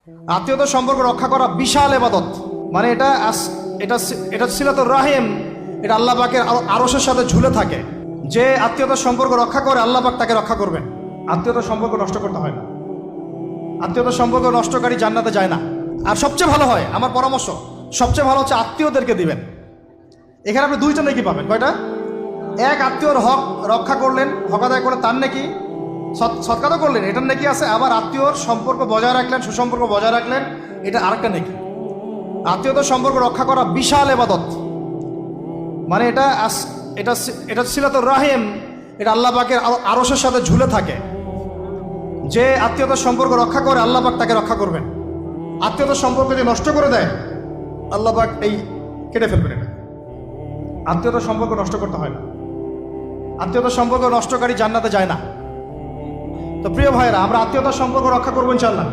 আত্মীয়তার সম্পর্ক রক্ষা করা বিশাল ইবাদত। মানে এটা এটা এটা সিলাতুর রাহিম, এটা আল্লাহ পাকের আরশের সাথে ঝুলে থাকে। যে আত্মীয়তার সম্পর্ক রক্ষা করে আল্লাহ পাক তাকে রক্ষা করবেন। আত্মীয়তার সম্পর্ক নষ্ট করতে হয় না। আত্মীয়তার সম্পর্ক নষ্টকারী জান্নাতে যায় না। আর সবচেয়ে ভালো হয়, আমার পরামর্শ, সবচেয়ে ভালো হচ্ছে আত্মীয়দেরকে দিবেন। এখানে আপনি দুইটা নেকি পাবেন। কয়টা? এক, আত্মীয়র হক রক্ষা করলেন, হক আদায় করে তার নেকি, সৎকার তো করলেন, এটার নেকি আছে। আবার আত্মীয়র সম্পর্ক বজায় রাখলেন, সুসম্পর্ক বজায় রাখলেন, এটা আরেকটা নেকি। আত্মীয়তার সম্পর্ক রক্ষা করা বিশাল ইবাদত। মানে এটা এটা এটা সিলাতুর রাহিম, এটা আল্লাহ পাকের আরশের সাথে ঝুলে থাকে। যে আত্মীয়তার সম্পর্ক রক্ষা করে আল্লাহ পাক তাকে রক্ষা করবেন। আত্মীয়তার সম্পর্ক যে নষ্ট করে দেয় আল্লাহ পাক এই কেটে ফেলবেন। এটা আত্মীয়তার সম্পর্ক নষ্ট করতে হয় না। আত্মীয়তার সম্পর্ক নষ্টকারী জান্নাতে যায় না। তো প্রিয় ভাইরা, আমরা আত্মীয়তার সম্পর্ক রক্ষা করবো ইনশাআল্লাহ।